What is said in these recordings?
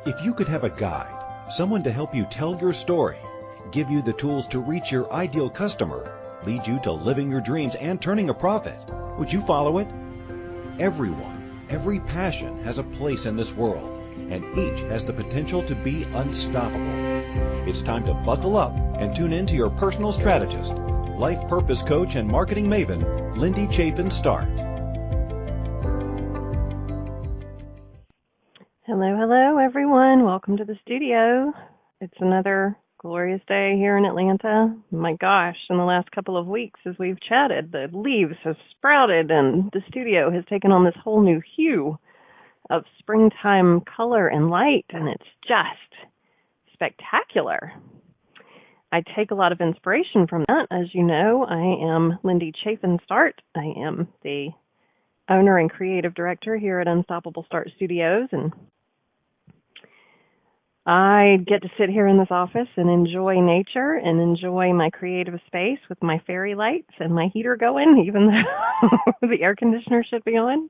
If you could have a guide, someone to help you tell your story, give you the tools to reach your ideal customer, lead you to living your dreams and turning a profit, would you follow it? Everyone, every passion has a place in this world, and each has the potential to be unstoppable. It's time to buckle up and tune in to your personal strategist, life purpose coach and marketing maven, Lindy Chaffin Start. Hello, everyone. Welcome to the studio. It's another glorious day here in Atlanta. My gosh, in the last couple of weeks as we've chatted, the leaves have sprouted and the studio has taken on this whole new hue of springtime color and light, and it's just spectacular. I take a lot of inspiration from that. As you know, I am Lindy Chaffin Start. I am the owner and creative director here at Unstoppable Start Studios, and I get to sit here in this office and enjoy nature and enjoy my creative space with my fairy lights and my heater going, even though the air conditioner should be on.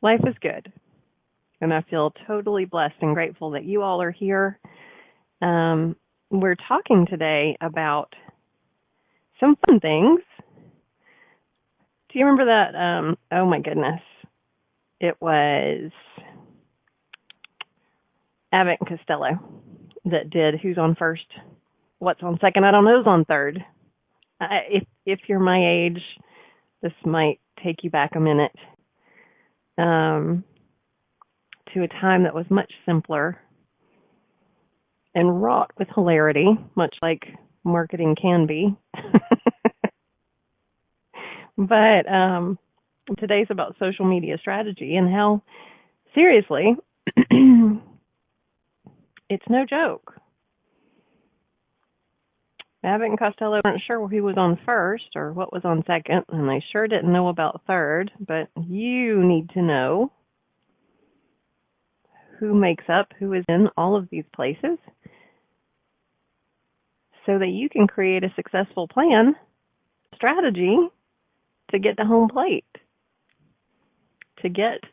Life is good, and I feel totally blessed and grateful that you all are here. We're talking today about some fun things. Do you remember that? Oh, my goodness. It was Abbott and Costello that did Who's on First, What's on Second, I Don't Know's on Third. If you're my age, this might take you back a minute to a time that was much simpler and wrought with hilarity, much like marketing can be. But today's about social media strategy and how, seriously, it's no joke. Abbott and Costello weren't sure who was on first or what was on second, and they sure didn't know about third, but you need to know who makes up, who is in all of these places, so that you can create a successful plan, strategy, to get to home plate, to get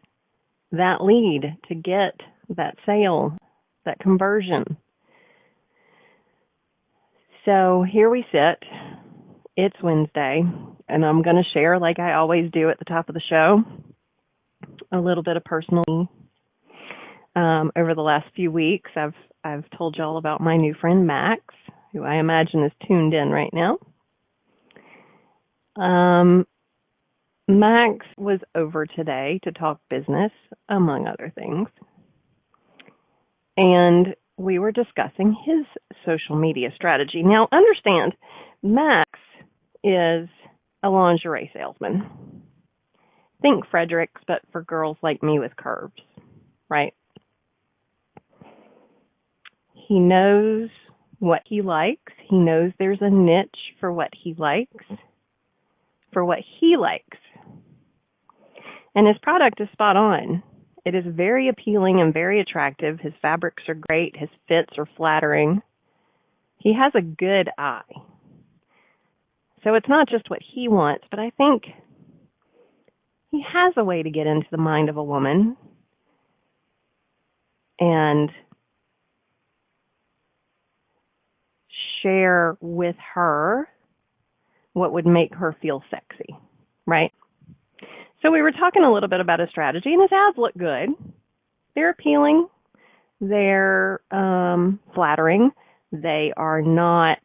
that lead, to get that sale, that conversion. So here we sit. It's Wednesday, and I'm going to share, like I always do at the top of the show, a little bit of personal. Over the last few weeks, I've told y'all about my new friend Max, who I imagine is tuned in right now. Max was over today to talk business, among other things. And we were discussing his social media strategy. Now, understand, Max is a lingerie salesman. Think Fredericks, but for girls like me with curves, right? He knows what he likes. He knows there's a niche for what he likes. And his product is spot on. It is very appealing and very attractive. His fabrics are great. His fits are flattering. He has a good eye. So it's not just what he wants, but I think he has a way to get into the mind of a woman and share with her what would make her feel sexy, right? So we were talking a little bit about his strategy, and his ads look good. They're appealing. They're flattering. They are not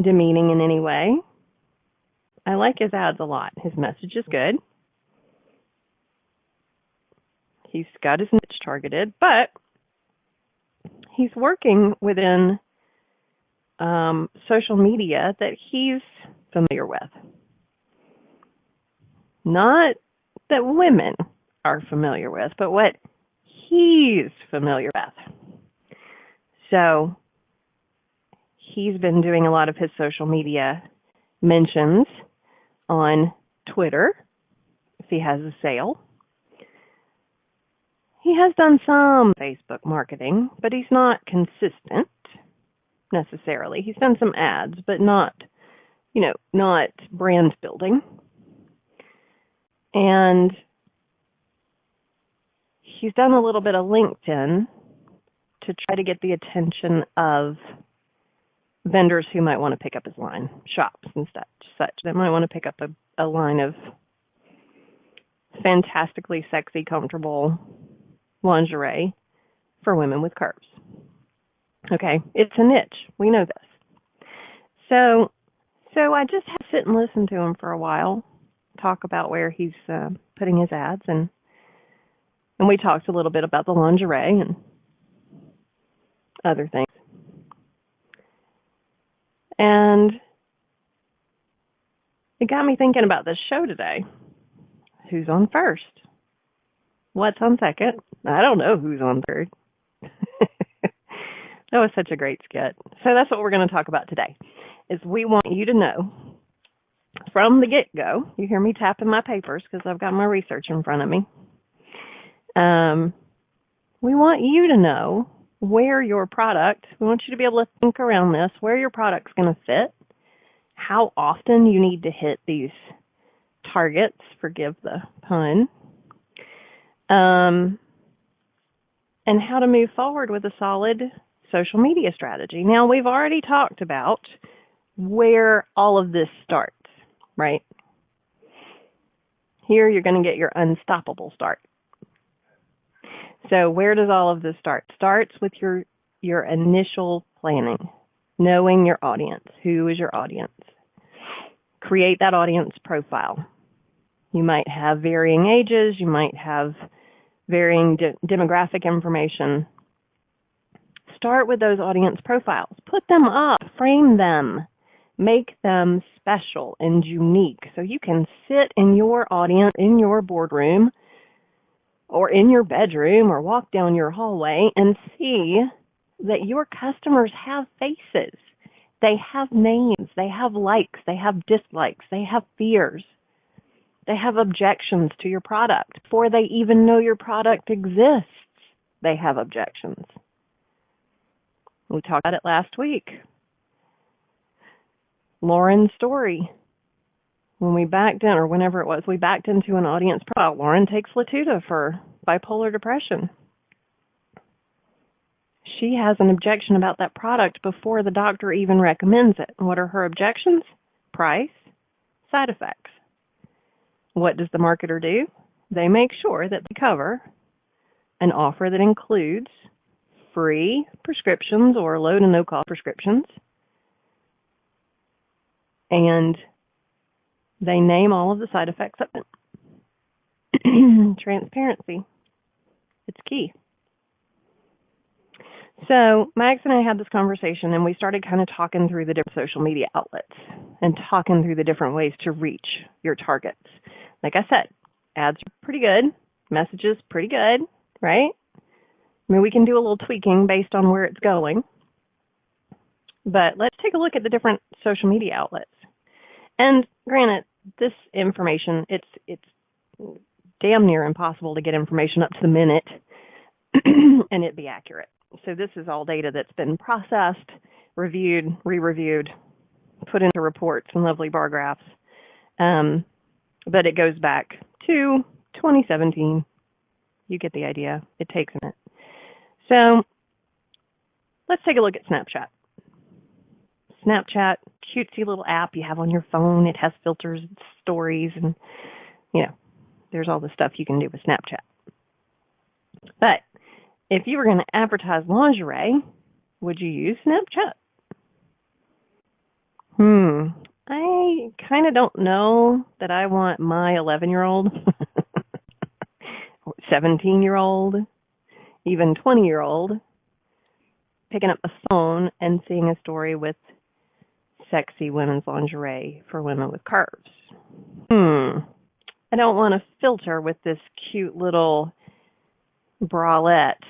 demeaning in any way. I like his ads a lot. His message is good. He's got his niche targeted, but he's working within social media that he's familiar with. Not that women are familiar with, but what he's familiar with. So he's been doing a lot of his social media mentions on Twitter if he has a sale. He has done some Facebook marketing, but he's not consistent necessarily. He's done some ads, but not brand building. And he's done a little bit of LinkedIn to try to get the attention of vendors who might want to pick up his line, shops and such that might want to pick up a line of fantastically sexy, comfortable lingerie for women with curves. Okay, it's a niche. We know this. So I just had to sit and listen to him for a while, talk about where he's putting his ads, and we talked a little bit about the lingerie and other things. And it got me thinking about this show today. Who's on first? What's on second? I don't know who's on third. That was such a great skit. So that's what we're going to talk about today, is we want you to know from the get-go. You hear me tapping my papers because I've got my research in front of me. We want you to know where your product, we want you to be able to think around this, where your product's going to fit, how often you need to hit these targets, forgive the pun, and how to move forward with a solid social media strategy. Now, we've already talked about where all of this starts, right? Here you're going to get your unstoppable start. So where does all of this start? Starts with your initial planning, knowing your audience. Who is your audience? Create that audience profile. You might have varying ages. You might have varying demographic information. Start with those audience profiles. Put them up. Frame them. Make them special and unique so you can sit in your audience, in your boardroom, or in your bedroom, or walk down your hallway and see that your customers have faces. They have names. They have likes. They have dislikes. They have fears. They have objections to your product. Before they even know your product exists, they have objections. We talked about it last week. Lauren's story. When we backed in, or whenever it was, we backed into an audience profile. Lauren takes Latuda for bipolar depression. She has an objection about that product before the doctor even recommends it. What are her objections? Price, side effects. What does the marketer do? They make sure that they cover an offer that includes free prescriptions or low to no cost prescriptions, and they name all of the side effects of it. Transparency. It's key. So Max and I had this conversation, and we started kind of talking through the different social media outlets and talking through the different ways to reach your targets. Like I said, ads are pretty good. Messages, pretty good, right? I mean, we can do a little tweaking based on where it's going. But let's take a look at the different social media outlets. And granted, this information, it's damn near impossible to get information up to the minute and it be accurate. So this is all data that's been processed, reviewed, re-reviewed, put into reports and lovely bar graphs. But it goes back to 2017. You get the idea. It takes a minute. So let's take a look at Snapchat. Snapchat, cutesy little app you have on your phone. It has filters, stories, and, there's all the stuff you can do with Snapchat. But if you were going to advertise lingerie, would you use Snapchat? I kind of don't know that I want my 11-year-old, 17-year-old, even 20-year-old picking up the phone and seeing a story with sexy women's lingerie for women with curves. I don't want to filter with this cute little bralette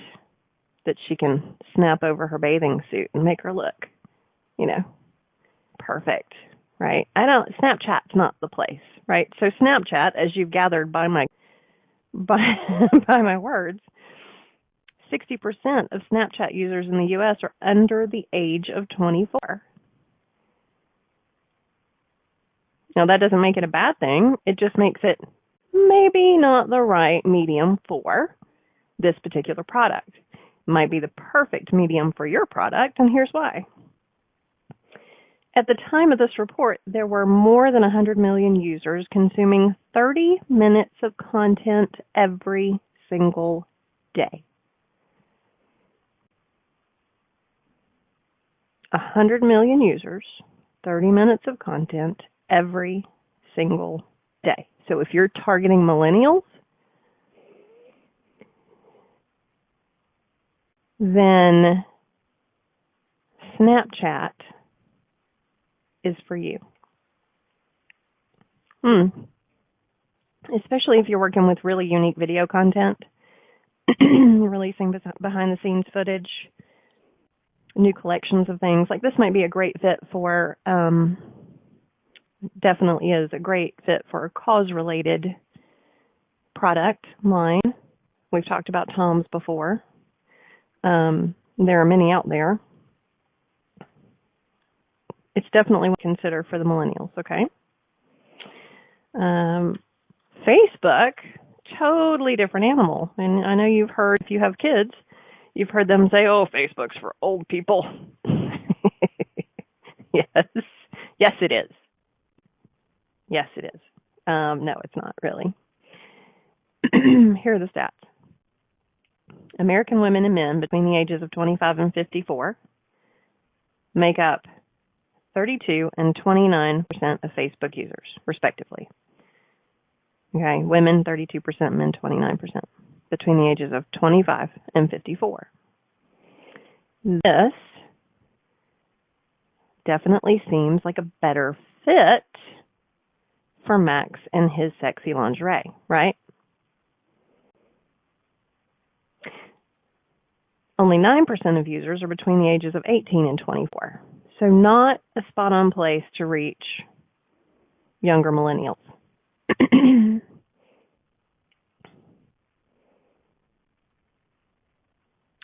that she can snap over her bathing suit and make her look, perfect, right? Snapchat's not the place, right? So Snapchat, as you've gathered by my words, 60% of Snapchat users in the U.S. are under the age of 24. Now, that doesn't make it a bad thing. It just makes it maybe not the right medium for this particular product. It might be the perfect medium for your product, and here's why. At the time of this report, there were more than 100 million users consuming 30 minutes of content every single day. 100 million users, 30 minutes of content every single day. So if you're targeting millennials, then Snapchat is for you. Especially if you're working with really unique video content, releasing behind-the-scenes footage, new collections of things. Like this might be a great fit for, definitely is a great fit for a cause-related product line. We've talked about Tom's before. There are many out there. It's definitely one to consider for the millennials, okay? Facebook, totally different animal. And I know you've heard, if you have kids, you've heard them say, oh, Facebook's for old people. Yes. Yes, it is. Yes, it is. No, it's not really. Here are the stats. American women and men between the ages of 25 and 54 make up 32 and 29% of Facebook users, respectively. Okay, women 32%, men 29%, between the ages of 25 and 54. This definitely seems like a better fit for Max and his sexy lingerie, right? Only 9% of users are between the ages of 18 and 24. So not a spot-on place to reach younger millennials.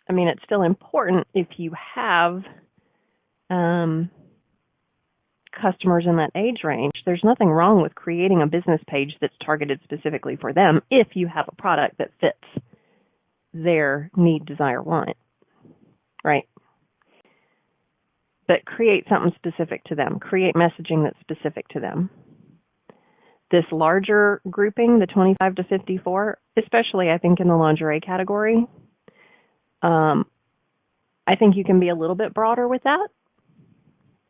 I mean, it's still important if you have customers in that age range. There's nothing wrong with creating a business page that's targeted specifically for them if you have a product that fits their need, desire, want, right? But create something specific to them. Create messaging that's specific to them. This larger grouping, the 25 to 54, especially I think in the lingerie category, I think you can be a little bit broader with that.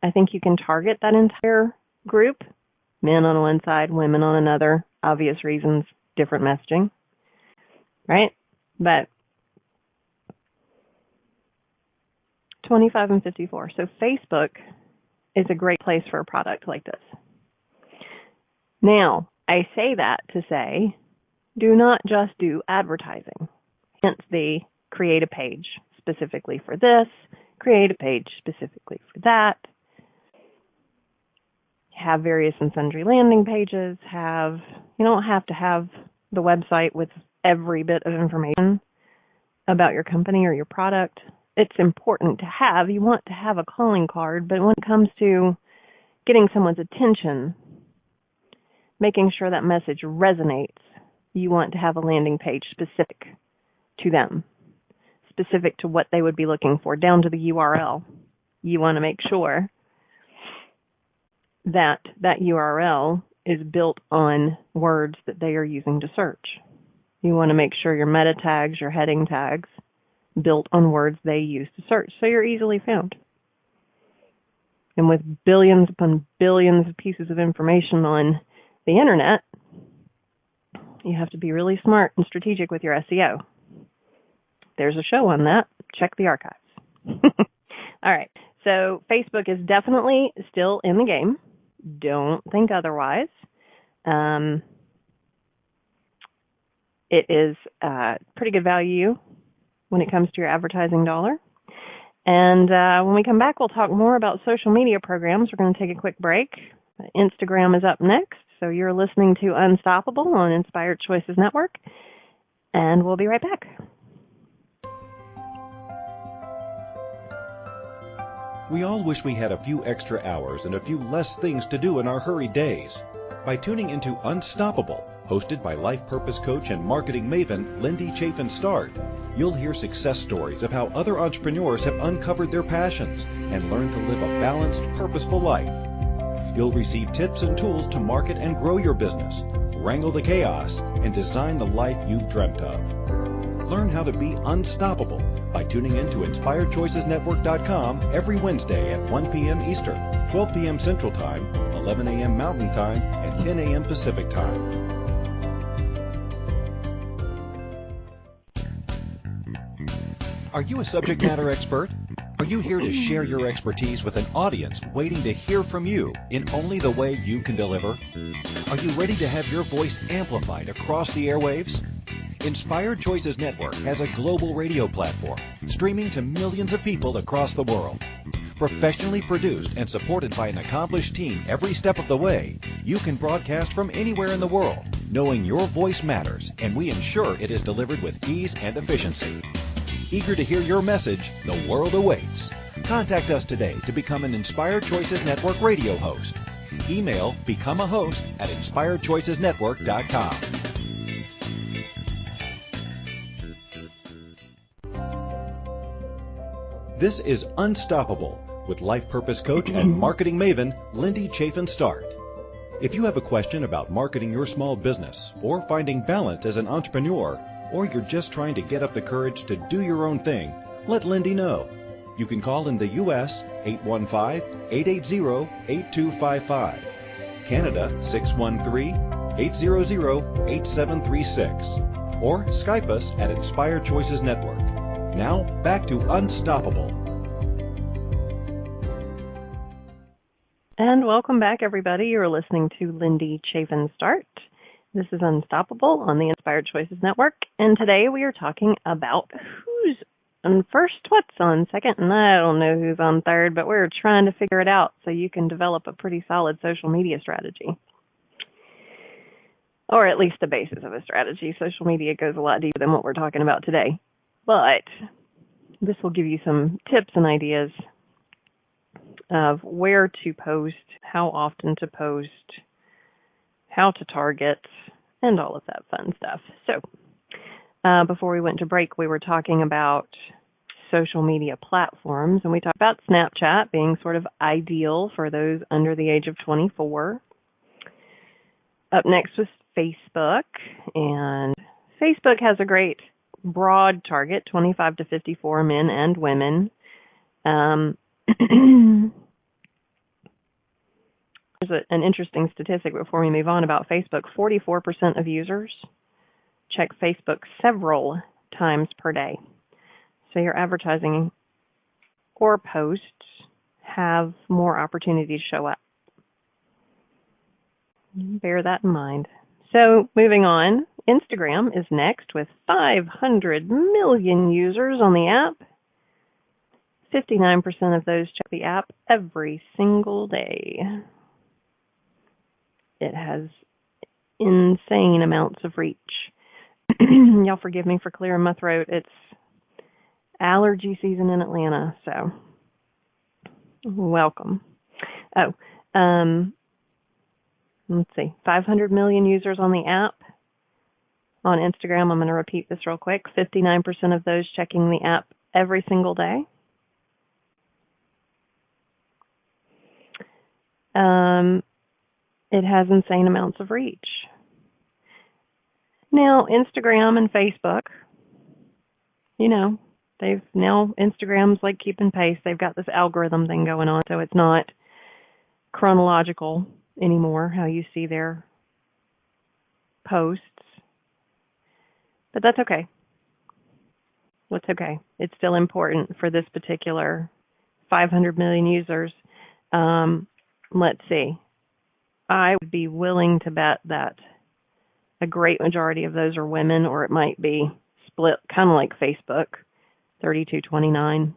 I think you can target that entire group, men on one side, women on another, obvious reasons, different messaging, right? But 25 and 54. So Facebook is a great place for a product like this. Now, I say that to say, do not just do advertising. Hence the create a page specifically for this, create a page specifically for that, have various and sundry landing pages, you don't have to have the website with every bit of information about your company or your product. It's important to have. You want to have a calling card, but when it comes to getting someone's attention, making sure that message resonates, you want to have a landing page specific to them, specific to what they would be looking for, down to the URL. You want to make sure that that URL is built on words that they are using to search. You want to make sure your meta tags, your heading tags, built on words they use to search, so you're easily found. And with billions upon billions of pieces of information on the internet, you have to be really smart and strategic with your SEO. There's a show on that. Check the archives. All right. So Facebook is definitely still in the game. Don't think otherwise. It is pretty good value when it comes to your advertising dollar. And when we come back, we'll talk more about social media programs. We're going to take a quick break. Instagram is up next. So you're listening to Unstoppable on Inspired Choices Network. And we'll be right back. We all wish we had a few extra hours and a few less things to do in our hurried days. By tuning into Unstoppable, Hosted by life purpose coach and marketing maven Lindy Chaffin Start, you'll hear success stories of how other entrepreneurs have uncovered their passions and learned to live a balanced, purposeful life. You'll receive tips and tools to market and grow your business, wrangle the chaos, and design the life you've dreamt of. Learn how to be unstoppable by tuning in to InspiredChoicesNetwork.com every Wednesday at 1 p.m. Eastern, 12 p.m. Central Time, 11 a.m. Mountain Time, and 10 a.m. Pacific Time. Are you a subject matter expert? Are you here to share your expertise with an audience waiting to hear from you in only the way you can deliver? Are you ready to have your voice amplified across the airwaves? Inspired Choices Network has a global radio platform streaming to millions of people across the world. Professionally produced and supported by an accomplished team every step of the way, you can broadcast from anywhere in the world, knowing your voice matters, and we ensure it is delivered with ease and efficiency. Eager to hear your message, the world awaits. Contact us today to become an Inspired Choices Network radio host. Email becomeahost@inspiredchoicesnetwork.com. This is Unstoppable with life purpose coach and marketing maven Lindy Chaffin Start. If you have a question about marketing your small business or finding balance as an entrepreneur, or you're just trying to get up the courage to do your own thing, let Lindy know. You can call in the U.S. 815-880-8255, Canada 613-800-8736, or Skype us at Inspired Choices Network. Now, back to Unstoppable. And welcome back, everybody. You're listening to Lindy Chaffin Start. This is Unstoppable on the Inspired Choices Network, and today we are talking about who's on first, what's on second, and I don't know who's on third, but we're trying to figure it out so you can develop a pretty solid social media strategy, or at least the basis of a strategy. Social media goes a lot deeper than what we're talking about today, but this will give you some tips and ideas of where to post, how often to post, how to target, and all of that fun stuff. So, before we went to break, we were talking about social media platforms, and we talked about Snapchat being sort of ideal for those under the age of 24. Up next was Facebook, and Facebook has a great broad target, 25 to 54 men and women. There's an interesting statistic before we move on about Facebook. 44% of users check Facebook several times per day. So your advertising or posts have more opportunity to show up. Bear that in mind. So moving on, Instagram is next with 500 million users on the app. 59% of those check the app every single day. It has insane amounts of reach. Y'all forgive me for clearing my throat. It's allergy season in Atlanta, so welcome. Let's see, 500 million users on the app. On Instagram, I'm going to repeat this real quick. 59% of those checking the app every single day. It has insane amounts of reach. Now, Instagram and Facebook, Instagram's like keeping pace. They've got this algorithm thing going on, so it's not chronological anymore, how you see their posts. But that's okay. What's okay? It's still important for this particular 500 million users. Let's see. I would be willing to bet that a great majority of those are women, or it might be split, kind of like Facebook, 32-29.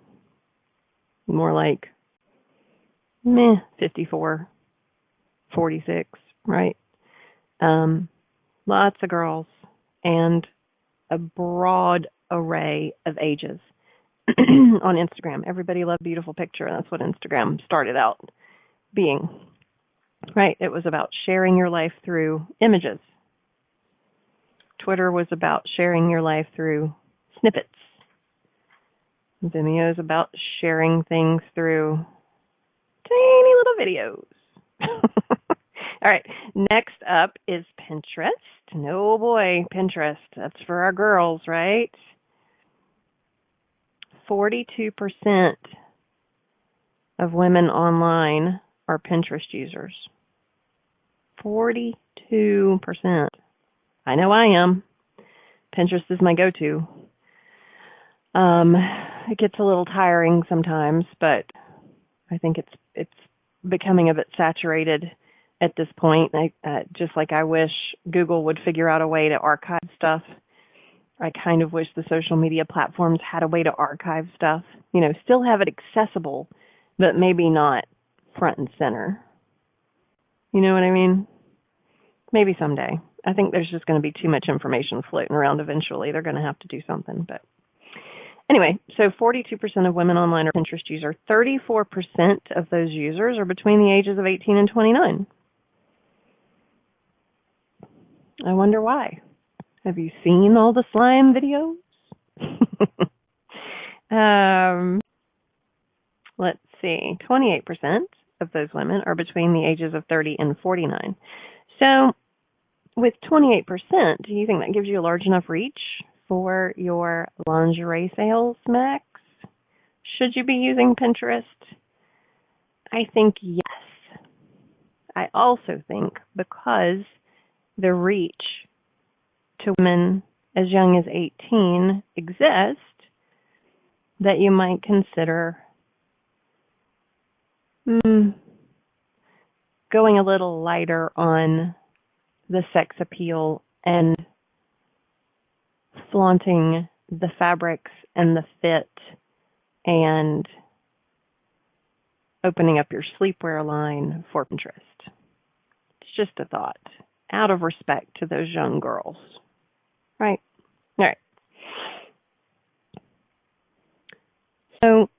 More like 54-46, right? Lots of girls and a broad array of ages on Instagram. Everybody loved a beautiful picture. That's what Instagram started out being, right? It was about sharing your life through images. Twitter was about sharing your life through snippets. Vimeo is about sharing things through tiny little videos. All right, next up is Pinterest. Oh boy, Pinterest. That's for our girls, right? 42% of women online are Pinterest users. 42%. I know I am. Pinterest is my go-to. It gets a little tiring sometimes, but I think it's becoming a bit saturated at this point. Just like I wish Google would figure out a way to archive stuff. I kind of wish the social media platforms had a way to archive stuff. Still have it accessible, but maybe not front and center. You know what I mean? Maybe someday. I think there's just going to be too much information floating around eventually. They're going to have to do something. But anyway, so 42% of women online are Pinterest users. 34% of those users are between the ages of 18 and 29. I wonder why. Have you seen all the slime videos? Let's see. 28% of those women are between the ages of 30 and 49. So with 28%, do you think that gives you a large enough reach for your lingerie sales, Max? Should you be using Pinterest? I think yes. I also think because the reach to women as young as 18 exist, that you might consider going a little lighter on the sex appeal and flaunting the fabrics and the fit and opening up your sleepwear line for Pinterest. It's just a thought, out of respect to those young girls. Right? All right. So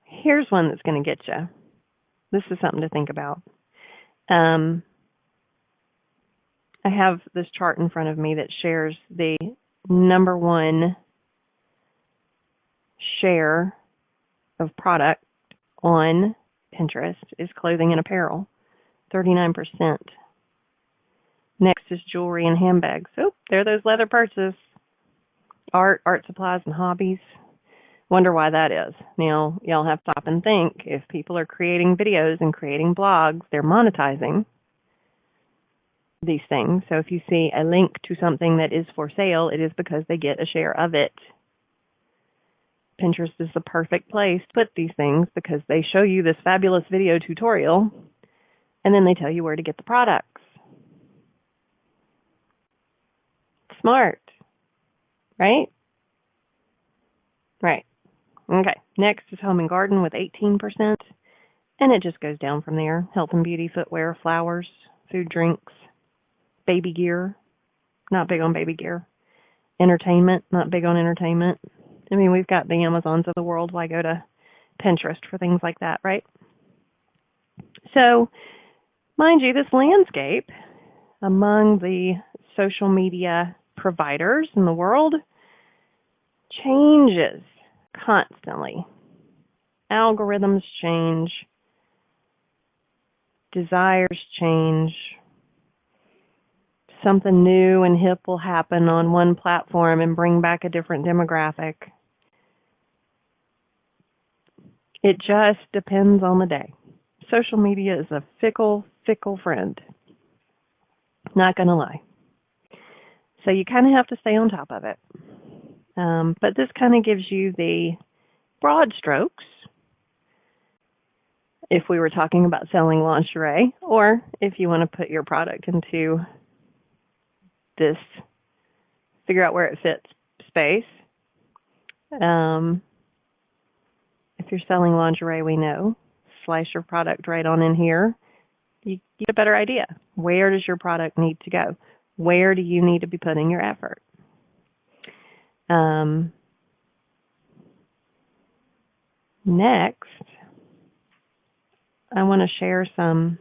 here's one that's going to get you. This is something to think about. I have this chart in front of me that shares the number one share of product on Pinterest is clothing and apparel, 39%. Next is jewelry and handbags. Oh, there are those leather purses. Art supplies, and hobbies. Wonder why that is. Now, y'all have to stop and think. If people are creating videos and creating blogs, they're monetizing these things. So if you see a link to something that is for sale, it is because they get a share of it. Pinterest is the perfect place to put these things because they show you this fabulous video tutorial, and then they tell you where to get the products. Smart, right? Right. Okay. Next is home and garden with 18%, and it just goes down from there. Health and beauty, footwear, flowers, food, drinks, baby gear. Not big on baby gear. Entertainment. Not big on entertainment. I mean, we've got the Amazons of the world. Why go to Pinterest for things like that, right? So, mind you, this landscape among the social media providers in the world changes constantly. Algorithms change. Desires change. Something new and hip will happen on one platform and bring back a different demographic. It just depends on the day. Social media is a fickle, fickle friend. Not going to lie. So you kind of have to stay on top of it. But this kind of gives you the broad strokes if we were talking about selling lingerie, or if you want to put your product into this figure out where it fits space. If you're selling lingerie, we know, slice your product right on in here. You get a better idea. Where does your product need to go? Where do you need to be putting your effort? Next, I want to share some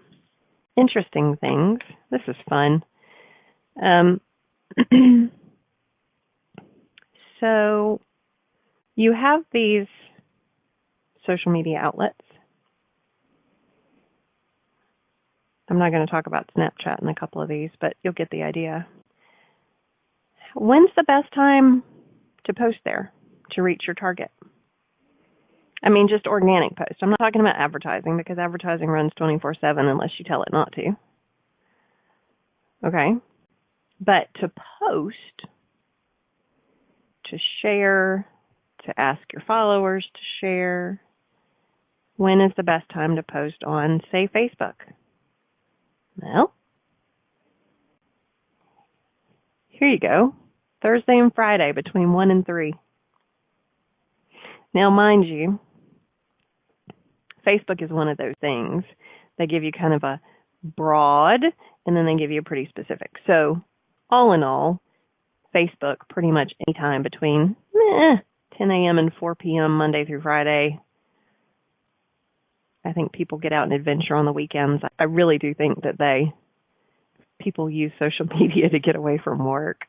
interesting things. This is fun. So you have these social media outlets. I'm not going to talk about Snapchat in a couple of these, but you'll get the idea. When's the best time to post there to reach your target? I mean, just organic posts. I'm not talking about advertising because advertising runs 24/7 unless you tell it not to. Okay? But to post, to share, to ask your followers to share, when is the best time to post on, say, Facebook? Well, here you go. Thursday and Friday between 1 and 3. Now, mind you, Facebook is one of those things. They give you kind of a broad, and then they give you a pretty specific. So, all in all, Facebook pretty much any time between 10 a.m. and 4 p.m. Monday through Friday. I think people get out and adventure on the weekends. I really do think that people use social media to get away from work.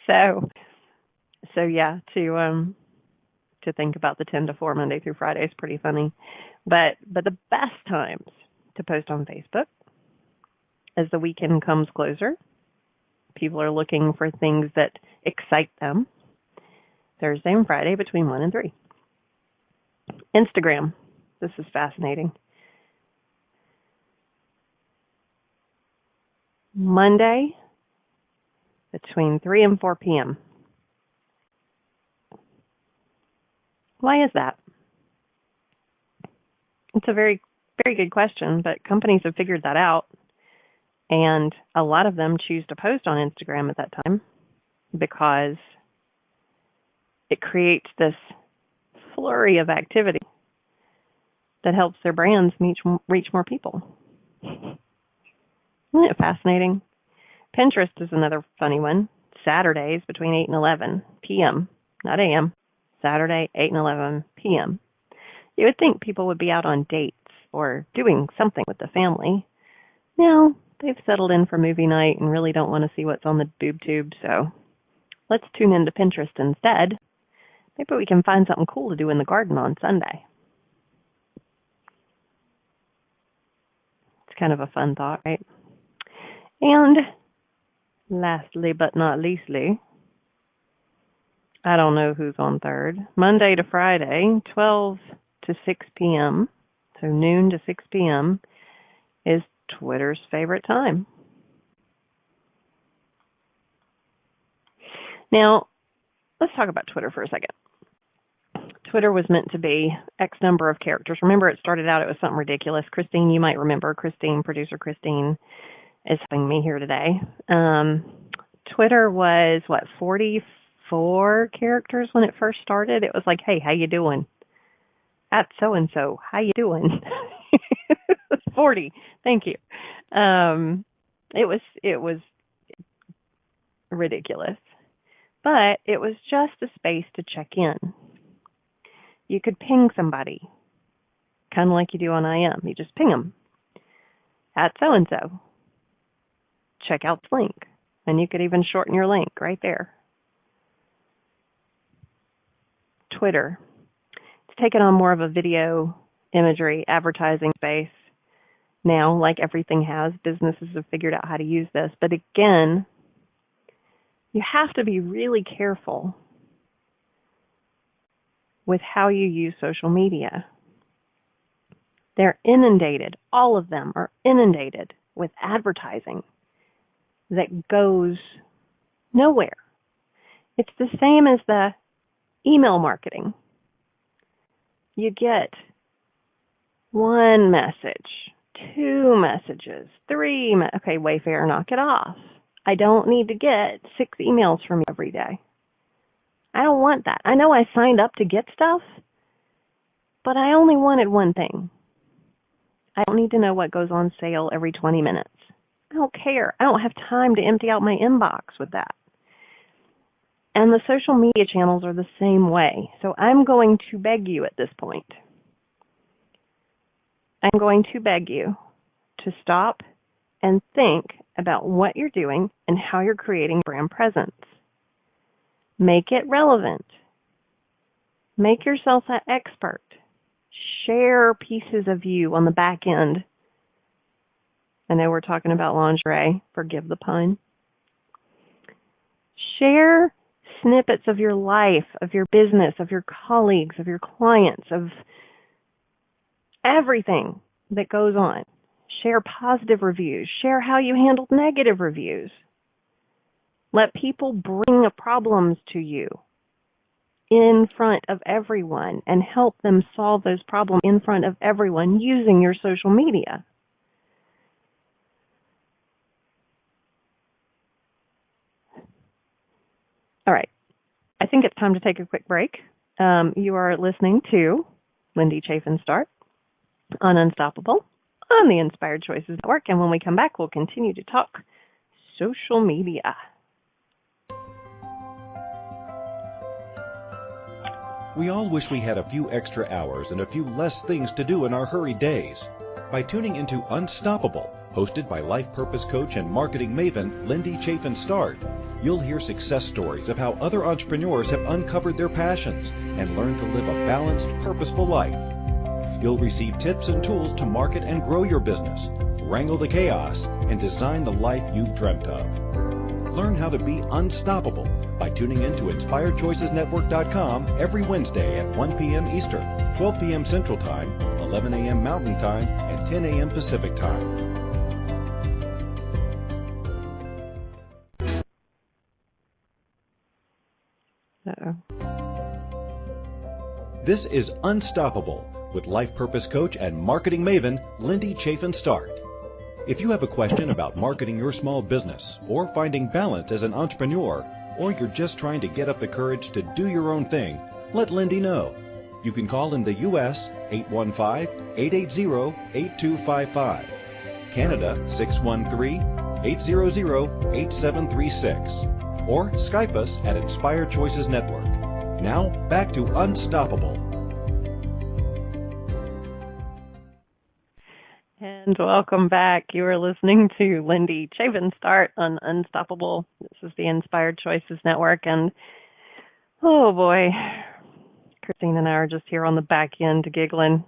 So yeah, to think about the 10 to 4 Monday through Friday is pretty funny. But the best times to post on Facebook as the weekend comes closer. People are looking for things that excite them. Thursday and Friday between 1 and 3. Instagram. This is fascinating. Monday between 3 and 4 p.m. Why is that? It's a very, very good question, but companies have figured that out. And a lot of them choose to post on Instagram at that time because it creates this flurry of activity that helps their brands reach more people. Isn't it fascinating? Pinterest is another funny one. Saturdays between 8 and 11 p.m., not a.m., Saturday, 8 and 11 p.m. You would think people would be out on dates or doing something with the family. No, they've settled in for movie night and really don't want to see what's on the boob tube, so let's tune into Pinterest instead. Maybe we can find something cool to do in the garden on Sunday. It's kind of a fun thought, right? And lastly but not leastly, I don't know who's on third. Monday to Friday, 12 to 6 p.m., so noon to 6 p.m., is Twitter's favorite time. Now, let's talk about Twitter for a second. Twitter was meant to be X number of characters. Remember, it started out, it was something ridiculous. Christine, you might remember, producer Christine is helping me here today. Twitter was, 44 characters when it first started? It was like, hey, how you doing? At so-and-so, how you doing? 40, thank you. It was ridiculous. But it was just a space to check in. You could ping somebody, kind of like you do on IM. You just ping them. At so-and-so. Check out the link. And you could even shorten your link right there. Twitter. It's taken on more of a video, imagery, advertising space. Now, like everything has, businesses have figured out how to use this. But again, you have to be really careful with how you use social media. They're inundated, all of them are inundated with advertising that goes nowhere. It's the same as the email marketing. You get one message, two messages, three. Okay, Wayfair, knock it off. I don't need to get 6 emails from you every day. I don't want that. I know I signed up to get stuff, but I only wanted one thing. I don't need to know what goes on sale every 20 minutes. I don't care. I don't have time to empty out my inbox with that. And the social media channels are the same way. So I'm going to beg you at this point. I'm going to beg you to stop and think about what you're doing and how you're creating brand presence. Make it relevant. Make yourself an expert. Share pieces of you on the back end. I know we're talking about lingerie. Forgive the pun. Share snippets of your life, of your business, of your colleagues, of your clients, of everything that goes on. Share positive reviews. Share how you handled negative reviews. Let people bring problems to you in front of everyone and help them solve those problems in front of everyone using your social media. All right. I think it's time to take a quick break. You are listening to Lindy Chaffin Start on Unstoppable on the Inspired Choices Network. And when we come back, we'll continue to talk social media. We all wish we had a few extra hours and a few less things to do in our hurried days. By tuning into Unstoppable, hosted by life purpose coach and marketing maven Lindy Chaffin Start, you'll hear success stories of how other entrepreneurs have uncovered their passions and learned to live a balanced, purposeful life. You'll receive tips and tools to market and grow your business, wrangle the chaos, and design the life you've dreamt of. Learn how to be unstoppable by tuning in to InspiredChoicesNetwork.com every Wednesday at 1 p.m. Eastern, 12 p.m. Central Time, 11 a.m. Mountain Time, and 10 a.m. Pacific Time. This is Unstoppable with life purpose coach and marketing maven Lindy Chaffin Start. If you have a question about marketing your small business or finding balance as an entrepreneur, or you're just trying to get up the courage to do your own thing, let Lindy know. You can call in the U.S. 815-880-8255, Canada 613-800-8736, or Skype us at Inspired Choices Network. Now, back to Unstoppable. And welcome back. You are listening to Lindy Chaffin Start on Unstoppable. This is the Inspired Choices Network. And, oh boy, Christine and I are just here on the back end giggling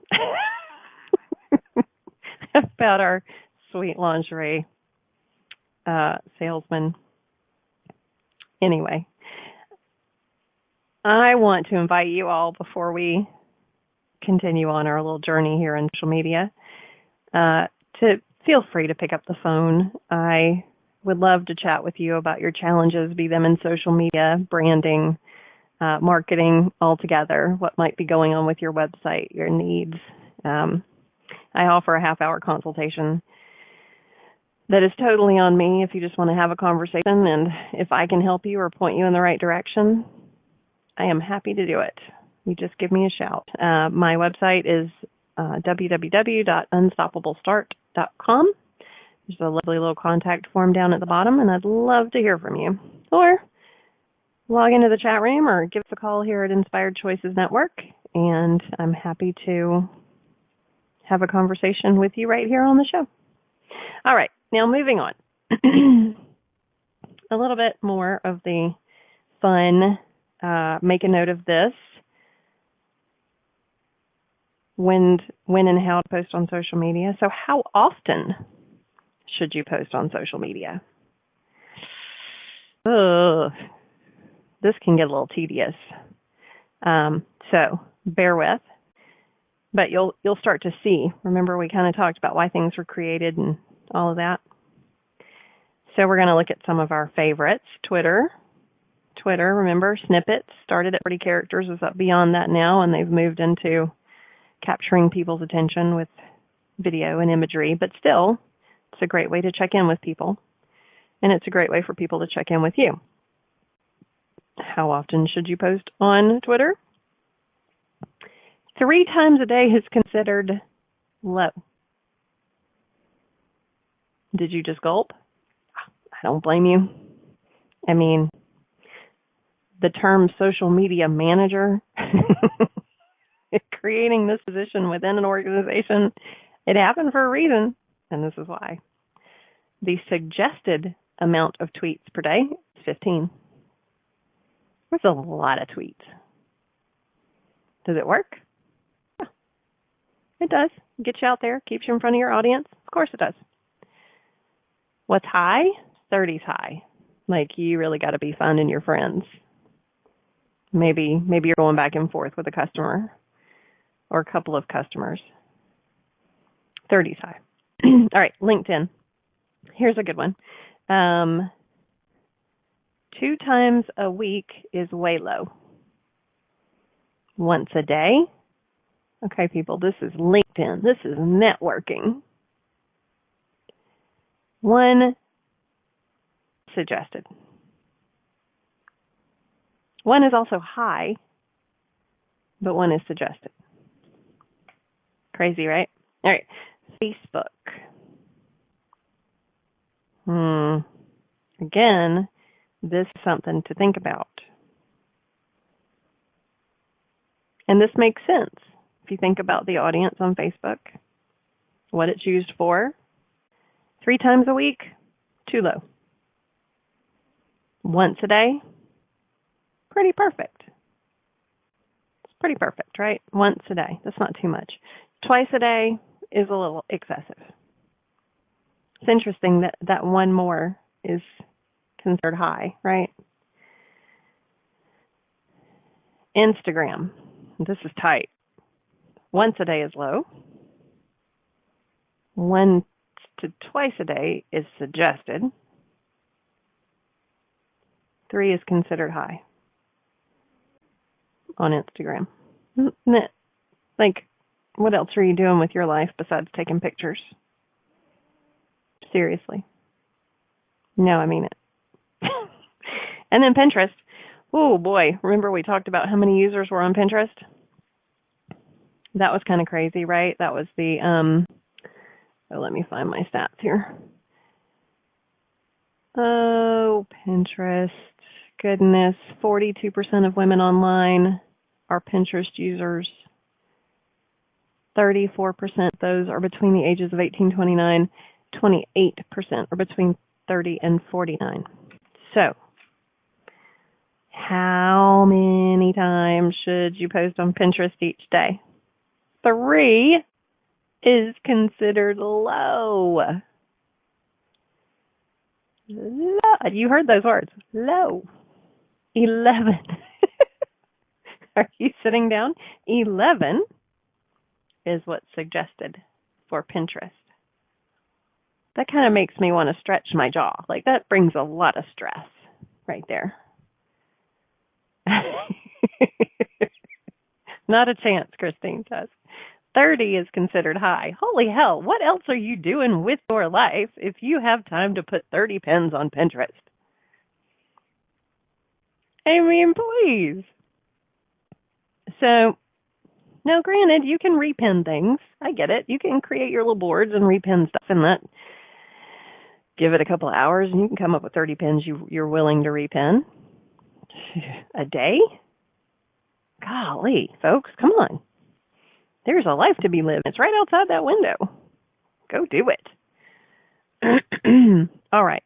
about our sweet lingerie salesman. Anyway, I want to invite you all, before we continue on our little journey here in social media, to feel free to pick up the phone. I would love to chat with you about your challenges, be them in social media, branding, marketing altogether, what might be going on with your website, your needs. I offer a half-hour consultation that is totally on me if you just want to have a conversation, and if I can help you or point you in the right direction, I am happy to do it. You just give me a shout. My website is www.unstoppablestart.com. There's a lovely little contact form down at the bottom, and I'd love to hear from you. Or log into the chat room or give us a call here at Inspired Choices Network, and I'm happy to have a conversation with you right here on the show. All right, now moving on. A little bit more of the fun, make a note of this, when and how to post on social media. So how often should you post on social media? This can get a little tedious. So bear with, but you'll start to see. Remember, we kind of talked about why things were created and all of that. So we're going to look at some of our favorites. Twitter, remember, snippets started at 40 characters, is up beyond that now, and they've moved into capturing people's attention with video and imagery. But still, it's a great way to check in with people, and it's a great way for people to check in with you. How often should you post on Twitter? 3 times a day is considered low. Did you just gulp? I don't blame you. I mean, the term social media manager, creating this position within an organization, it happened for a reason, and this is why. The suggested amount of tweets per day is 15. There's a lot of tweets. Does it work? Yeah, it does. Gets you out there, keeps you in front of your audience. Of course it does. What's high? 30's high. Like, you really got to be finding your friends. Maybe you're going back and forth with a customer or a couple of customers. 30's high. All right, LinkedIn. Here's a good one. 2 times a week is way low. Once a day. Okay, people, this is LinkedIn. This is networking. 1 suggested. 1 is also high, but 1 is suggested. Crazy, right? All right, Facebook. Again, this is something to think about. And this makes sense if you think about the audience on Facebook, what it's used for. 3 times a week, too low. Once a day, pretty perfect. It's pretty perfect, right? Once a day, that's not too much. Twice a day is a little excessive. It's interesting that 1 more is considered high, right? Instagram. This is tight. Once a day is low. 1 to twice a day is suggested. 3 is considered high on Instagram. Like, what else are you doing with your life besides taking pictures? Seriously. No, I mean it. And then Pinterest. Oh, boy. Remember we talked about how many users were on Pinterest? That was kind of crazy, right? That was the, let me find my stats here. Oh, Pinterest. Goodness. 42% of women online are Pinterest users. 34% those are between the ages of 18 and 29. 28% are between 30 and 49. So, how many times should you post on Pinterest each day? 3 is considered low. You heard those words. Low. 11. Are you sitting down? 11 is what's suggested for Pinterest. That kind of makes me want to stretch my jaw. Like, that brings a lot of stress right there. Not a chance, Christine says. 30 is considered high. Holy hell, what else are you doing with your life if you have time to put 30 pins on Pinterest? I mean, please. So, now granted, you can repin things. I get it. You can create your little boards and repin stuff in that. Give it a couple of hours and you can come up with 30 pins you're willing to repin. A day? Golly, folks, come on. There's a life to be lived. It's right outside that window. Go do it. All right.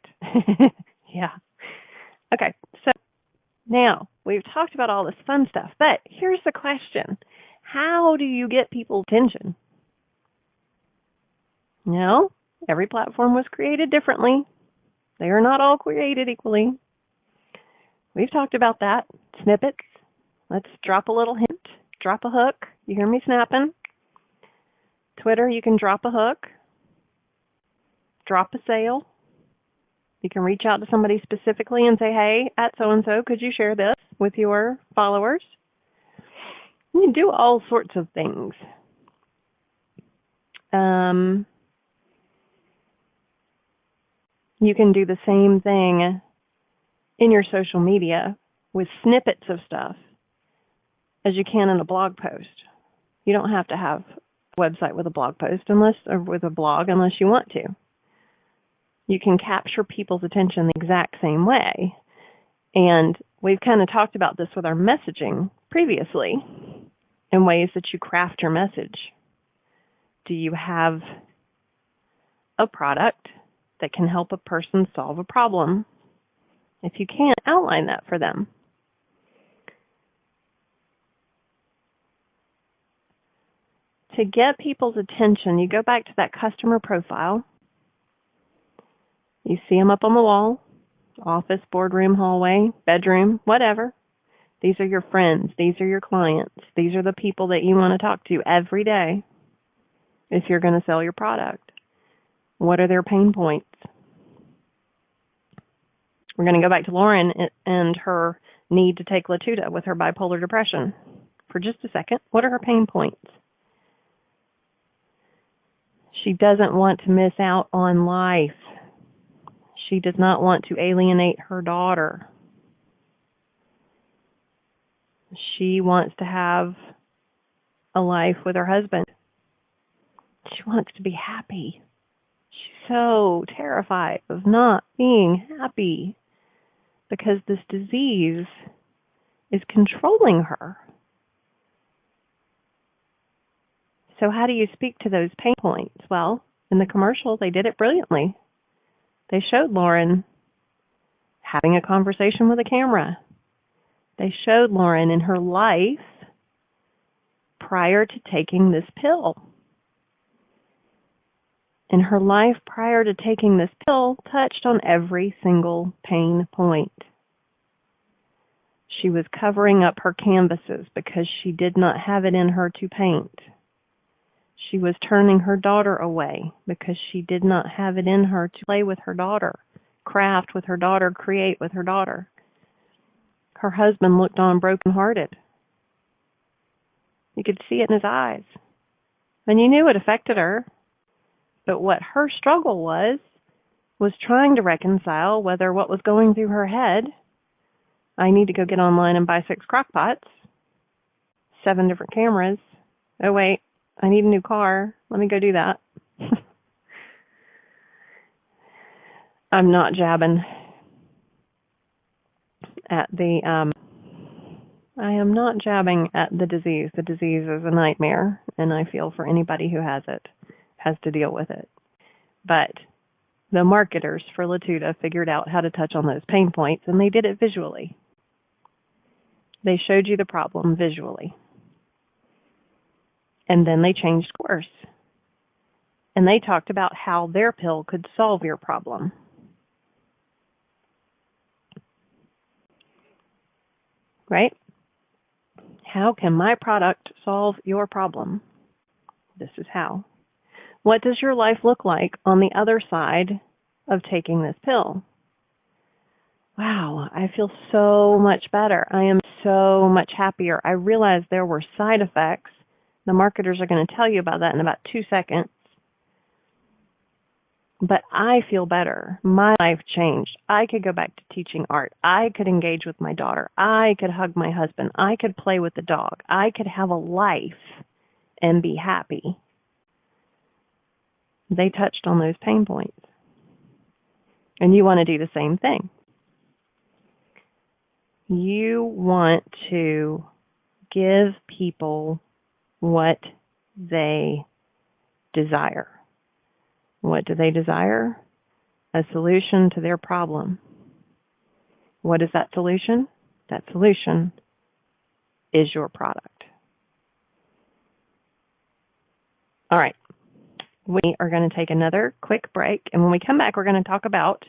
Yeah. Okay, so now we've talked about all this fun stuff, but here's the question. How do you get people's attention? No, every platform was created differently. They are not all created equally. We've talked about that. Snippets. Let's drop a little hint. Drop a hook. You hear me snapping? Twitter, you can drop a hook. Drop a sale. You can reach out to somebody specifically and say, hey, at so-and-so, could you share this with your followers? You can do all sorts of things. You can do the same thing in your social media with snippets of stuff as you can in a blog post. You don't have to have a website with a blog post or with a blog unless you want to. You can capture people's attention the exact same way. And we've kind of talked about this with our messaging previously in ways that you craft your message. Do you have a product that can help a person solve a problem? If you can't, outline that for them. to get people's attention, you go back to that customer profile. You see them up on the wall, office, boardroom, hallway, bedroom, whatever. These are your friends. These are your clients. These are the people that you want to talk to every day if you're going to sell your product. What are their pain points? We're going to go back to Lauren and her need to take Latuda with her bipolar depression for just a second. What are her pain points? She doesn't want to miss out on life. She does not want to alienate her daughter. She wants to have a life with her husband. She wants to be happy. She's so terrified of not being happy because this disease is controlling her. So how do you speak to those pain points? Well, in the commercial, they did it brilliantly. They showed Lauren having a conversation with a camera. They showed Lauren in her life prior to taking this pill. And her life prior to taking this pill touched on every single pain point. She was covering up her canvases because she did not have it in her to paint. She was turning her daughter away because she did not have it in her to play with her daughter, craft with her daughter, create with her daughter. Her husband looked on brokenhearted. You could see it in his eyes. And you knew it affected her. But what her struggle was trying to reconcile whether what was going through her head, I need to go get online and buy 6 crock pots, 7 different cameras. Oh, wait, I need a new car. Let me go do that. I'm not jabbing at the, I am not jabbing at the disease. The disease is a nightmare, and I feel for anybody who has it, has to deal with it. But the marketers for Latuda figured out how to touch on those pain points, and they did it visually. They showed you the problem visually. And then they changed course. And they talked about how their pill could solve your problem. Right? How can my product solve your problem? This is how. What does your life look like on the other side of taking this pill? Wow, I feel so much better. I am so much happier. I realized there were side effects. The marketers are going to tell you about that in about 2 seconds. But I feel better. My life changed. I could go back to teaching art. I could engage with my daughter. I could hug my husband. I could play with the dog. I could have a life and be happy. They touched on those pain points. And you want to do the same thing. You want to give people what they desire. What do they desire? A solution to their problem. What is that solution? That solution is your product. All right. We are going to take another quick break, and when we come back, we're going to talk about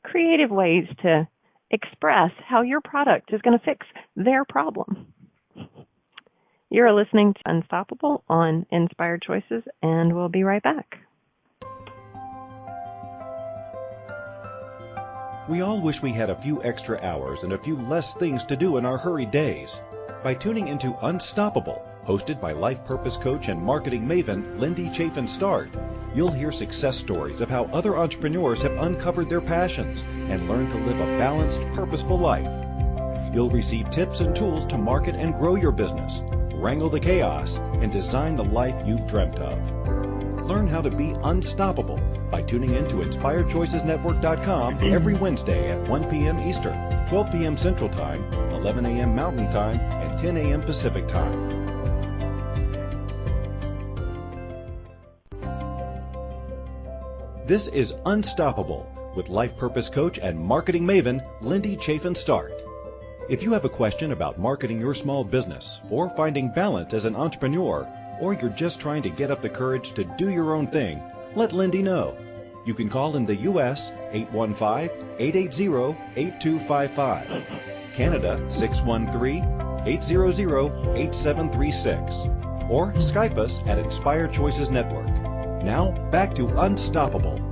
creative ways to express how your product is going to fix their problem. You're listening to Unstoppable on Inspired Choices, and we'll be right back. We all wish we had a few extra hours and a few less things to do in our hurried days. By tuning into Unstoppable, hosted by life purpose coach and marketing maven Lindy Chaffin Start, you'll hear success stories of how other entrepreneurs have uncovered their passions and learned to live a balanced, purposeful life. You'll receive tips and tools to market and grow your business, wrangle the chaos, and design the life you've dreamt of. Learn how to be unstoppable by tuning in to InspiredChoicesNetwork.com every Wednesday at 1 p.m. Eastern, 12 p.m. Central Time, 11 a.m. Mountain Time, and 10 a.m. Pacific Time. This is Unstoppable with life purpose coach and marketing maven Lindy Chaffin Start. If you have a question about marketing your small business or finding balance as an entrepreneur, or you're just trying to get up the courage to do your own thing, let Lindy know. You can call in the U.S. 815-880-8255, Canada 613-800-8736, or Skype us at Inspired Choices Network. Now, back to Unstoppable.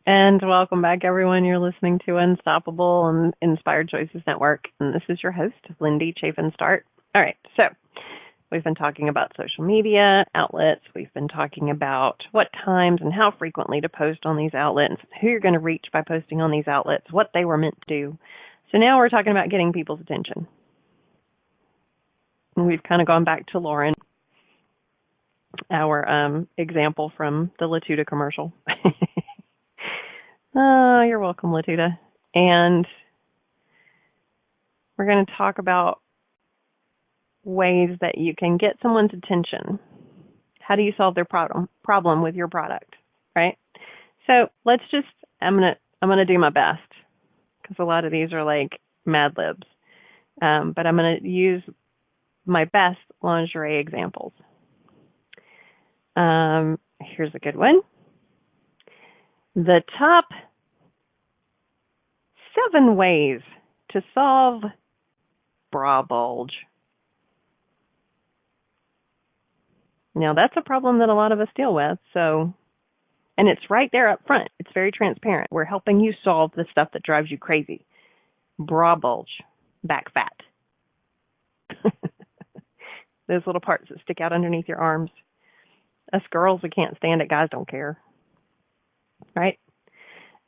And welcome back, everyone. You're listening to Unstoppable on Inspired Choices Network, and this is your host, Lindy Chaffin Start. All right, so we've been talking about social media outlets. We've been talking about what times and how frequently to post on these outlets, who you're going to reach by posting on these outlets, what they were meant to do. So now we're talking about getting people's attention. And we've kind of gone back to Lauren, our example from the Latuda commercial. Oh, you're welcome, Latuda. And we're going to talk about ways that you can get someone's attention. How do you solve their problem with your product, right? So let's just, I'm gonna do my best, because a lot of these are like Mad Libs, but I'm gonna use my best lingerie examples. Here's a good one. The top 7 ways to solve bra bulge. Now, that's a problem that a lot of us deal with, so, and it's right there up front. It's very transparent. We're helping you solve the stuff that drives you crazy. Bra bulge, back fat. Those little parts that stick out underneath your arms. Us girls, we can't stand it. Guys don't care. Right?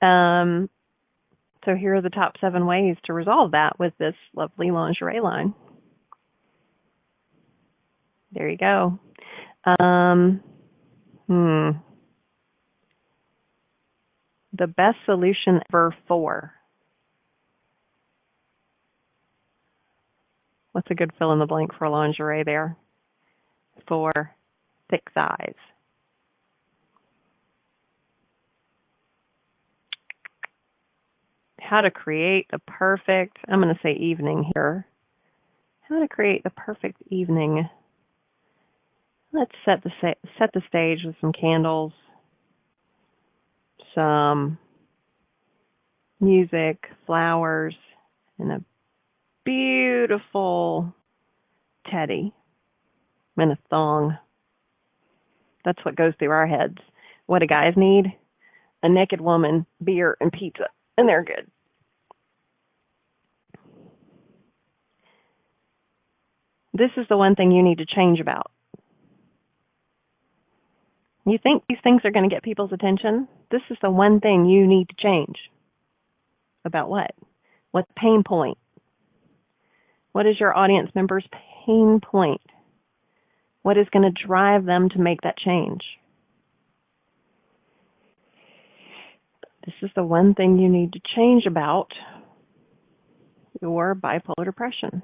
So here are the top 7 ways to resolve that with this lovely lingerie line. There you go. The best solution ever for. What's a good fill in the blank for lingerie there? For thick thighs. How to create the perfect, I'm going to say evening here. How to create the perfect evening. Let's set the stage with some candles, some music, flowers, and a beautiful teddy and a thong. That's what goes through our heads. What do guys need? A naked woman, beer, and pizza, and they're good. This is the one thing you need to change about. You think these things are going to get people's attention? This is the one thing you need to change. About what? What pain point? What is your audience member's pain point? What is going to drive them to make that change? This is the one thing you need to change about your bipolar depression.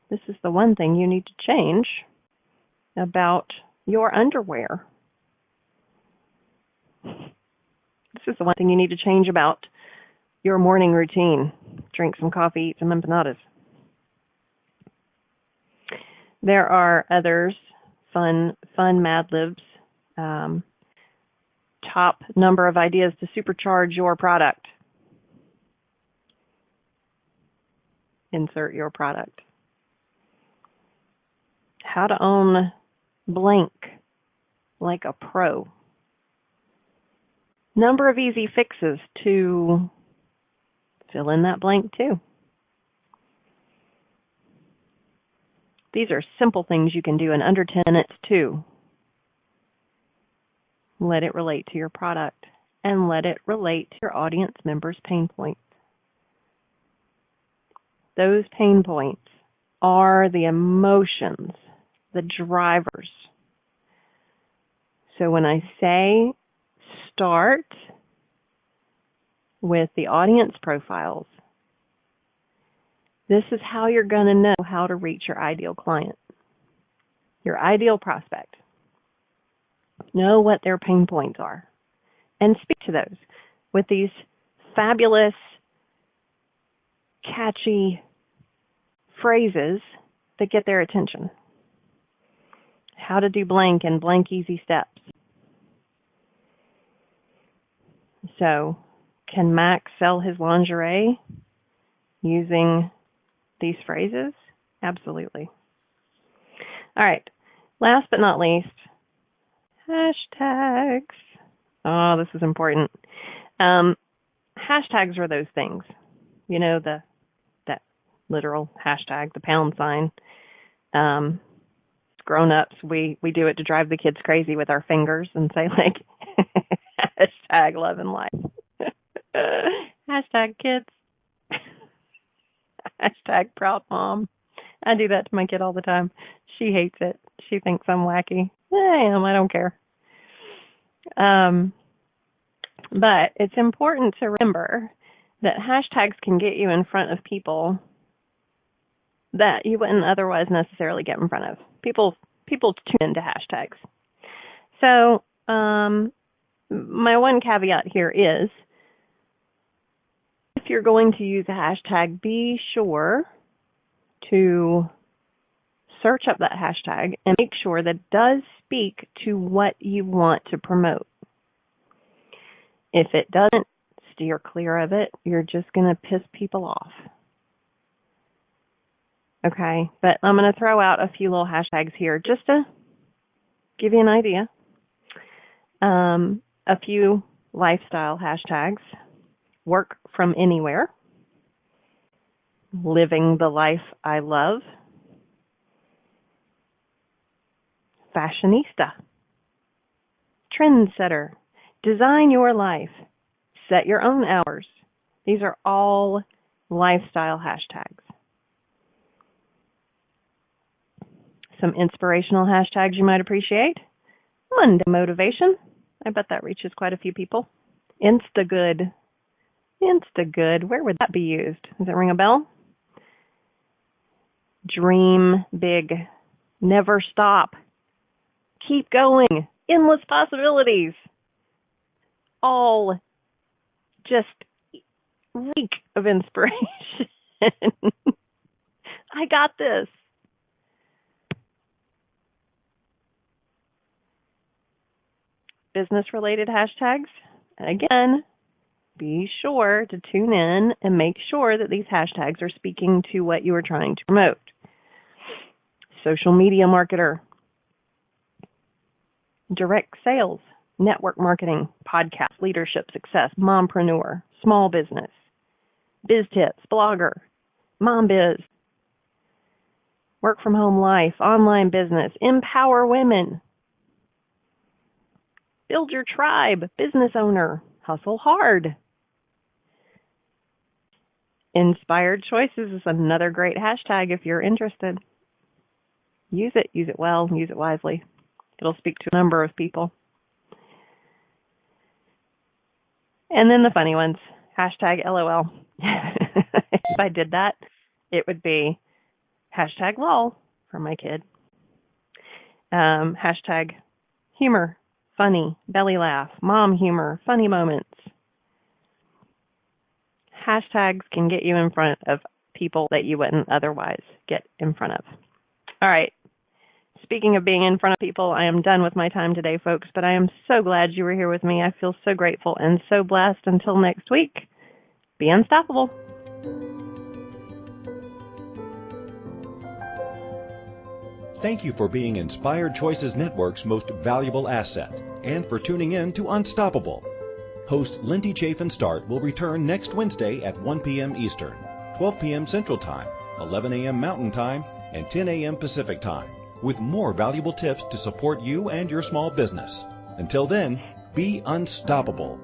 This is the one thing you need to change about your underwear. This is the one thing you need to change about your morning routine. Drink some coffee, eat some empanadas. There are others, fun Mad Libs. Top number of ideas to supercharge your product. Insert your product. How to own blank like a pro. Number of easy fixes to fill in that blank too. These are simple things you can do in under 10 minutes too. Let it relate to your product and let it relate to your audience members' pain points. Those pain points are the emotions, the drivers. So when I say start with the audience profiles, this is how you're going to know how to reach your ideal client, your ideal prospect. Know what their pain points are and speak to those with these fabulous catchy phrases that get their attention. How to do blank in blank easy steps. So, can Max sell his lingerie using these phrases? Absolutely. All right. Last but not least, hashtags. Oh, this is important. Hashtags are those things. You know, that literal hashtag, the pound sign. Grown-ups, we do it to drive the kids crazy with our fingers and say, like, hashtag love and life. Hashtag kids. Hashtag proud mom. I do that to my kid all the time. She hates it. She thinks I'm wacky. I am. I don't care. But it's important to remember that hashtags can get you in front of people that you wouldn't otherwise necessarily get in front of. People tune into hashtags. So my one caveat here is, if you're going to use a hashtag, be sure to search up that hashtag and make sure that it does speak to what you want to promote. If it doesn't, steer clear of it. You're just going to piss people off. Okay, but I'm going to throw out a few little hashtags here just to give you an idea. A few lifestyle hashtags. Work from anywhere. Living the life I love. Fashionista. Trendsetter. Design your life. Set your own hours. These are all lifestyle hashtags. Some inspirational hashtags you might appreciate. Monday motivation. I bet that reaches quite a few people. Instagood. Instagood. Where would that be used? Does it ring a bell? Dream big. Never stop. Keep going. Endless possibilities. All just reek of inspiration. I got this. Business-related hashtags. Again, be sure to tune in and make sure that these hashtags are speaking to what you are trying to promote. Social media marketer. Direct sales. Network marketing. Podcast. Leadership success. Mompreneur. Small business. Biz tips. Blogger. Mom biz. Work from home life. Online business. Empower women. Build your tribe. Business owner. Hustle hard. Inspired choices is another great hashtag if you're interested. Use it. Use it well. Use it wisely. It'll speak to a number of people. And then the funny ones. Hashtag LOL. If I did that, it would be hashtag lol for my kid. Hashtag humor. Funny, belly laugh, mom humor, funny moments. Hashtags can get you in front of people that you wouldn't otherwise get in front of. All right. Speaking of being in front of people, I am done with my time today, folks, but I am so glad you were here with me. I feel so grateful and so blessed. Until next week, be unstoppable. Thank you for being Inspired Choices Network's most valuable asset and for tuning in to Unstoppable. Host Lindy Chaffin Start will return next Wednesday at 1 p.m. Eastern, 12 p.m. Central Time, 11 a.m. Mountain Time, and 10 a.m. Pacific Time with more valuable tips to support you and your small business. Until then, be unstoppable.